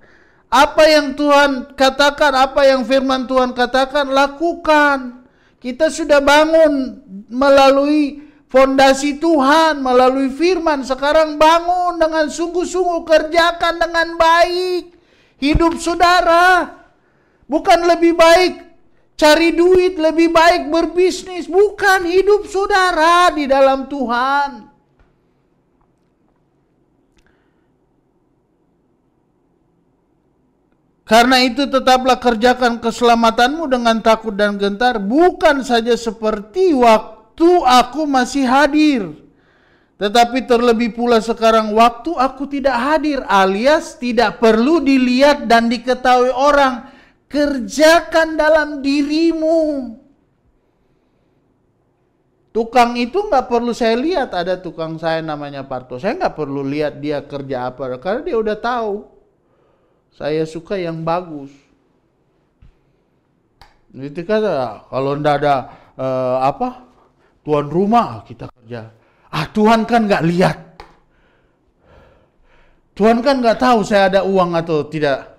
S3: Apa yang Tuhan katakan, apa yang firman Tuhan katakan, lakukan. Kita sudah bangun melalui fondasi Tuhan, melalui firman. Sekarang bangun dengan sungguh-sungguh, kerjakan dengan baik. Hidup saudara. Bukan lebih baik cari duit, lebih baik berbisnis. Bukan, hidup saudara di dalam Tuhan. Karena itu tetaplah kerjakan keselamatanmu dengan takut dan gentar, bukan saja seperti waktu aku masih hadir, tetapi terlebih pula sekarang waktu aku tidak hadir, alias tidak perlu dilihat dan diketahui orang. Kerjakan dalam dirimu. Tukang itu nggak perlu saya lihat, ada tukang saya namanya Parto. Saya nggak perlu lihat dia kerja apa, karena dia udah tahu. Saya suka yang bagus. Itu kata, kalau ndak ada tuan rumah kita kerja. Tuhan kan nggak lihat. Tuhan kan nggak tahu saya ada uang atau tidak.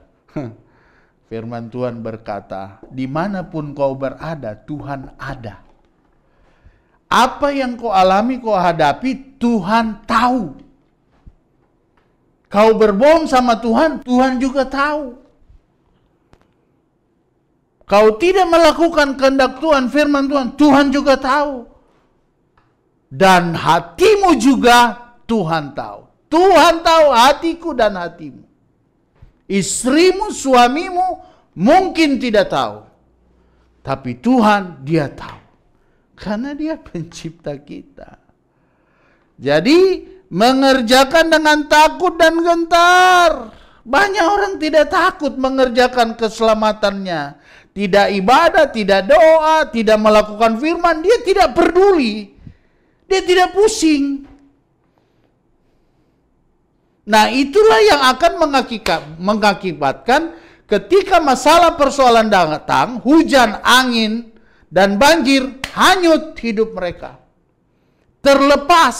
S3: Firman Tuhan berkata, dimanapun kau berada, Tuhan ada. Apa yang kau alami, kau hadapi, Tuhan tahu. Kau berbohong sama Tuhan, Tuhan juga tahu. Kau tidak melakukan kehendak Tuhan, firman Tuhan, Tuhan juga tahu. Dan hatimu juga Tuhan tahu. Tuhan tahu hatiku dan hatimu. Istrimu, suamimu mungkin tidak tahu. Tapi Tuhan, dia tahu. Karena dia pencipta kita. Jadi mengerjakan dengan takut dan gentar. Banyak orang tidak takut mengerjakan keselamatannya. Tidak ibadah, tidak doa, tidak melakukan firman. Dia tidak peduli. Dia tidak pusing. Nah, itulah yang akan mengakibatkan ketika masalah persoalan datang, hujan, angin, dan banjir, hanyut hidup mereka. Terlepas.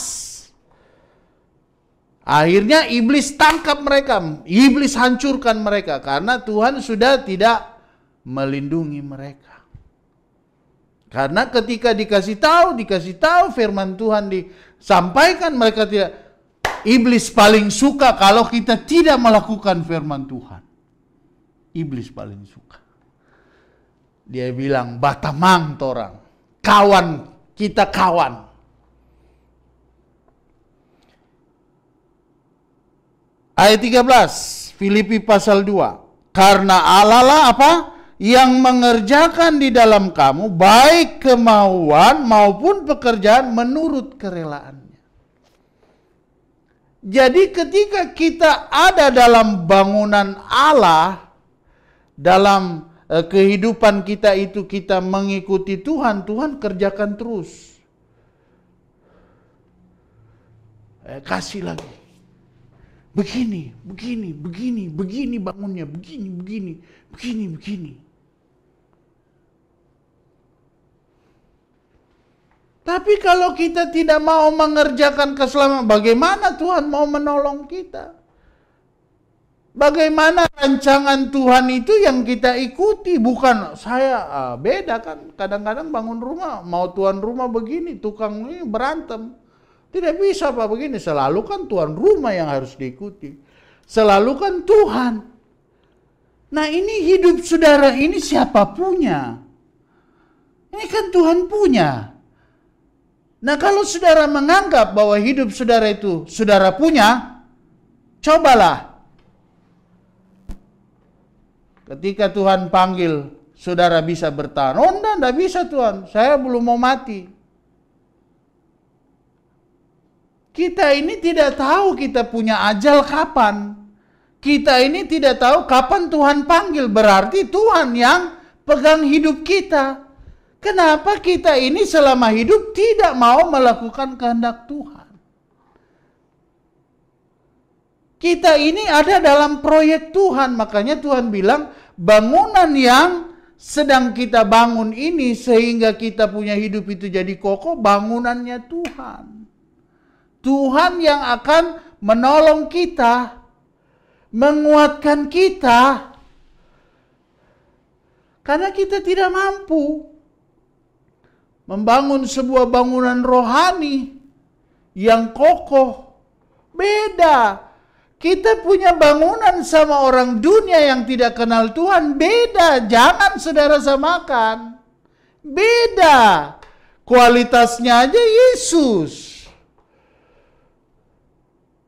S3: Akhirnya iblis tangkap mereka, iblis hancurkan mereka karena Tuhan sudah tidak melindungi mereka. Karena ketika dikasih tahu firman Tuhan disampaikan, mereka tidak. Iblis paling suka kalau kita tidak melakukan firman Tuhan. Iblis paling suka. Dia bilang, batamang torang. Kawan, kita kawan. Ayat 13, Filipi pasal 2. Karena Allah lah apa? Yang mengerjakan di dalam kamu baik kemauan maupun pekerjaan menurut kerelaannya. Jadi ketika kita ada dalam bangunan Allah, dalam kehidupan kita itu kita mengikuti Tuhan, Tuhan kerjakan terus. Kasih lagi. Begini bangunnya, begini. Tapi kalau kita tidak mau mengerjakan keselamatan, bagaimana Tuhan mau menolong kita? Bagaimana rancangan Tuhan itu yang kita ikuti? Bukan saya, beda kan. Kadang-kadang bangun rumah, mau tuan rumah begini, tukang ini berantem. Tidak bisa Pak begini, selalu kan tuan rumah yang harus diikuti. Selalu kan Tuhan. Nah ini hidup saudara ini siapa punya? Ini kan Tuhan punya. Nah kalau saudara menganggap bahwa hidup saudara itu saudara punya, cobalah. Ketika Tuhan panggil, saudara bisa bertahan. Oh enggak bisa Tuhan, saya belum mau mati. Kita ini tidak tahu kita punya ajal kapan. Kita ini tidak tahu kapan Tuhan panggil, berarti Tuhan yang pegang hidup kita. Kenapa kita ini selama hidup tidak mau melakukan kehendak Tuhan? Kita ini ada dalam proyek Tuhan, makanya Tuhan bilang bangunan yang sedang kita bangun ini sehingga kita punya hidup itu jadi kokoh, bangunannya Tuhan. Tuhan yang akan menolong kita, menguatkan kita, karena kita tidak mampu membangun sebuah bangunan rohani yang kokoh. Beda. Kita punya bangunan sama orang dunia yang tidak kenal Tuhan. Beda. Jangan saudara samakan. Beda. Kualitasnya aja Yesus.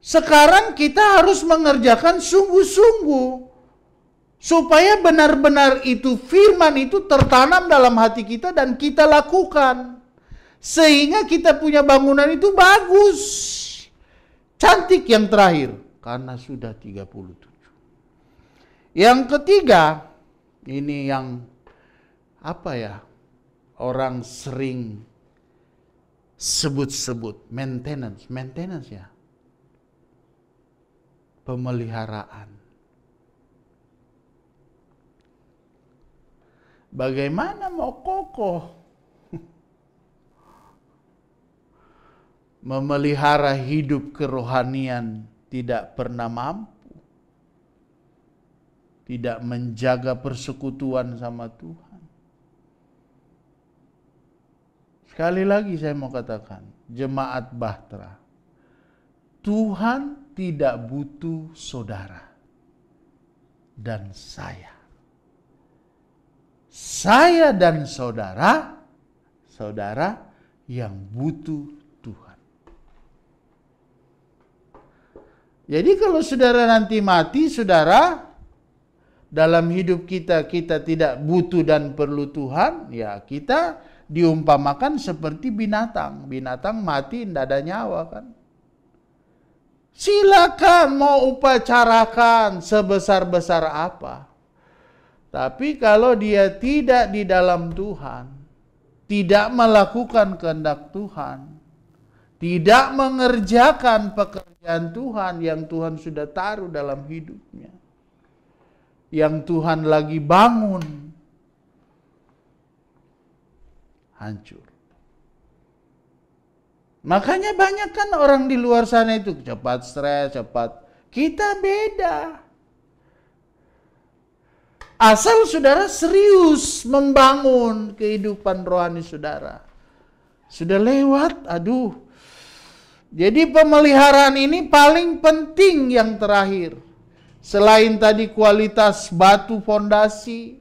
S3: Sekarang kita harus mengerjakan sungguh-sungguh. Supaya benar-benar itu firman itu tertanam dalam hati kita dan kita lakukan. Sehingga kita punya bangunan itu bagus. Cantik yang terakhir. Karena sudah 37. Yang ketiga. Ini yang orang sering sebut-sebut maintenance ya. Pemeliharaan. Bagaimana mau kokoh memelihara hidup kerohanian tidak pernah mampu, tidak menjaga persekutuan sama Tuhan? Sekali lagi saya mau katakan, jemaat Bahtera, Tuhan tidak butuh saudara dan saya. Saya dan saudara yang butuh Tuhan. Jadi kalau saudara nanti mati, saudara, dalam hidup kita tidak butuh dan perlu Tuhan, ya kita diumpamakan seperti binatang. Binatang mati tidak ada nyawa kan. Silakan mau upacarakan sebesar-besar apa. Tapi kalau dia tidak di dalam Tuhan, tidak melakukan kehendak Tuhan, tidak mengerjakan pekerjaan Tuhan yang Tuhan sudah taruh dalam hidupnya, yang Tuhan lagi bangun, hancur. Makanya banyak kan orang di luar sana itu cepat stres, cepat. Kita beda. Asal saudara serius membangun kehidupan rohani saudara. Sudah lewat, aduh. Jadi pemeliharaan ini paling penting yang terakhir. Selain tadi kualitas batu fondasi,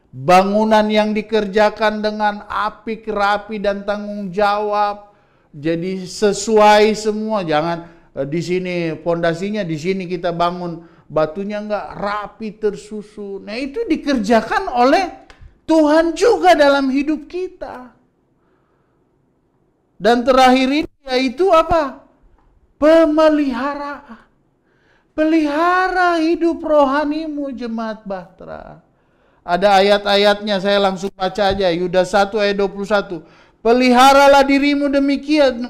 S3: bangunan yang dikerjakan dengan apik, rapi dan tanggung jawab. Jadi sesuai semua, jangan di sini fondasinya, di sini kita bangun batunya enggak rapi tersusun. Nah, itu dikerjakan oleh Tuhan juga dalam hidup kita. Dan terakhir ini yaitu apa? Pemeliharaan. Pelihara hidup rohanimu, jemaat Bahtera. Ada ayat-ayatnya, saya langsung baca aja. Yudas 1 ayat 21. Peliharalah dirimu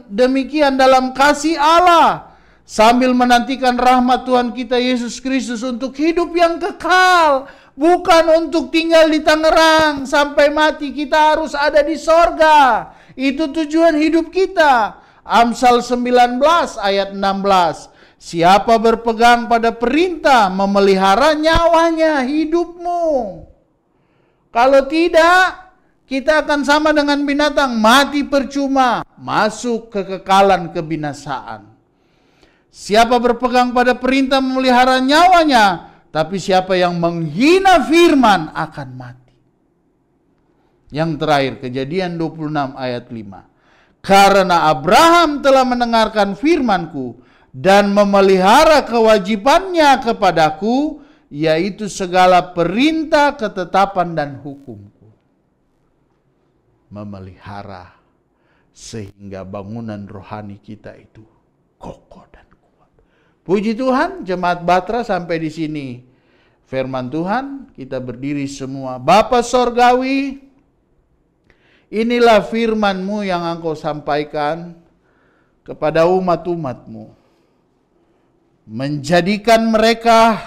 S3: demikian dalam kasih Allah, sambil menantikan rahmat Tuhan kita Yesus Kristus untuk hidup yang kekal. Bukan untuk tinggal di Tangerang sampai mati, kita harus ada di sorga. Itu tujuan hidup kita. Amsal 19 ayat 16. Siapa berpegang pada perintah, memelihara nyawanya, hidupmu. Kalau tidak, kita akan sama dengan binatang, mati percuma, masuk kekekalan kebinasaan. Siapa berpegang pada perintah memelihara nyawanya, tapi siapa yang menghina firman akan mati. Yang terakhir, Kejadian 26 ayat 5. Karena Abraham telah mendengarkan firmanku dan memelihara kewajibannya kepadaku, yaitu segala perintah, ketetapan dan hukumku. Memelihara sehingga bangunan rohani kita itu kokoh dan kuat. Puji Tuhan, jemaat Bahtera, sampai di sini firman Tuhan. Kita berdiri semua. Bapa Sorgawi, inilah firman-Mu yang Engkau sampaikan kepada umat-umat-Mu, menjadikan mereka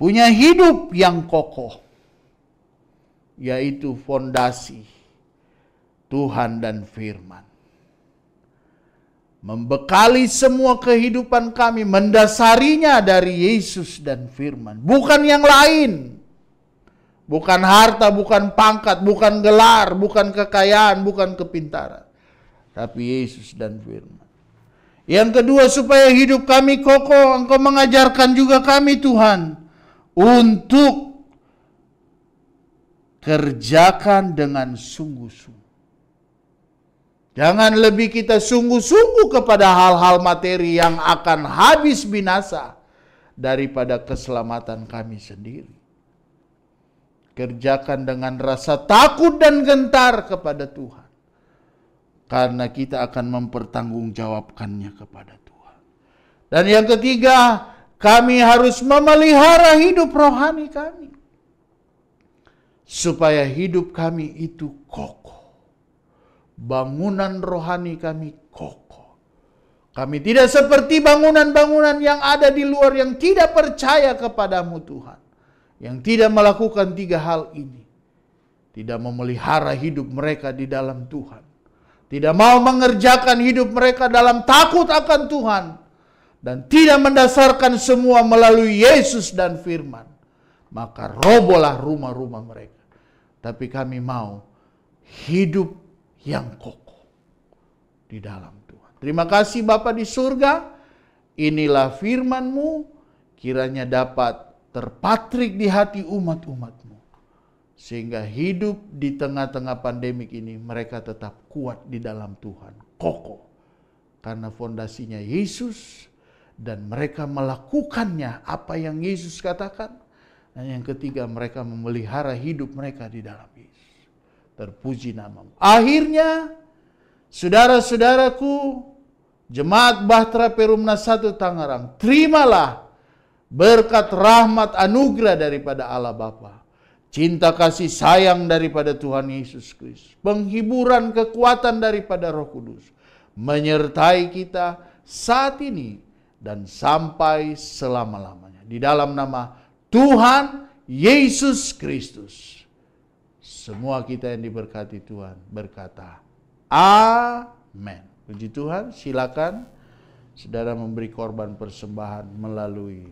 S3: punya hidup yang kokoh, yaitu fondasi Tuhan dan firman. Membekali semua kehidupan kami, mendasarinya dari Yesus dan firman. Bukan yang lain. Bukan harta, bukan pangkat, bukan gelar, bukan kekayaan, bukan kepintaran. Tapi Yesus dan firman. Yang kedua, supaya hidup kami kokoh, Engkau mengajarkan juga kami Tuhan, untuk kerjakan dengan sungguh-sungguh. Jangan lebih kita sungguh-sungguh kepada hal-hal materi yang akan habis binasa daripada keselamatan kami sendiri. Kerjakan dengan rasa takut dan gentar kepada Tuhan, karena kita akan mempertanggungjawabkannya kepada Tuhan. Dan yang ketiga, kami harus memelihara hidup rohani kami, supaya hidup kami itu kokoh. bangunan rohani kami kokoh. Kami tidak seperti bangunan-bangunan yang ada di luar yang tidak percaya kepadamu Tuhan. Yang tidak melakukan 3 hal ini. Tidak memelihara hidup mereka di dalam Tuhan. Tidak mau mengerjakan hidup mereka dalam takut akan Tuhan. Dan tidak mendasarkan semua melalui Yesus dan firman. Maka robohlah rumah-rumah mereka. Tapi kami mau hidup yang kokoh di dalam Tuhan. Terima kasih Bapa di surga. Inilah firman-Mu, kiranya dapat terpatrik di hati umat-umat-Mu. Sehingga hidup di tengah-tengah pandemik ini mereka tetap kuat di dalam Tuhan. Kokoh. Karena fondasinya Yesus. Dan mereka melakukannya apa yang Yesus katakan. Dan yang ketiga, mereka memelihara hidup mereka di dalam Yesus. Terpuji nama-Mu. Akhirnya, saudara-saudaraku, Jemaat Bahtera Perumnas 1 Tangerang, terimalah berkat rahmat anugerah daripada Allah Bapa, cinta kasih sayang daripada Tuhan Yesus Kristus, penghiburan kekuatan daripada Roh Kudus, menyertai kita saat ini dan sampai selama-lamanya. Di dalam nama Tuhan Yesus Kristus. Semua kita yang diberkati Tuhan berkata, amin. Puji Tuhan, silakan saudara memberi korban persembahan melalui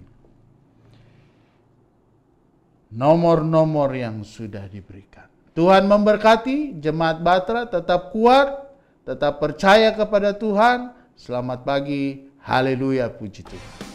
S3: nomor-nomor yang sudah diberikan. Tuhan memberkati, Jemaat Bahtera tetap kuat, tetap percaya kepada Tuhan. Selamat pagi, haleluya, puji Tuhan.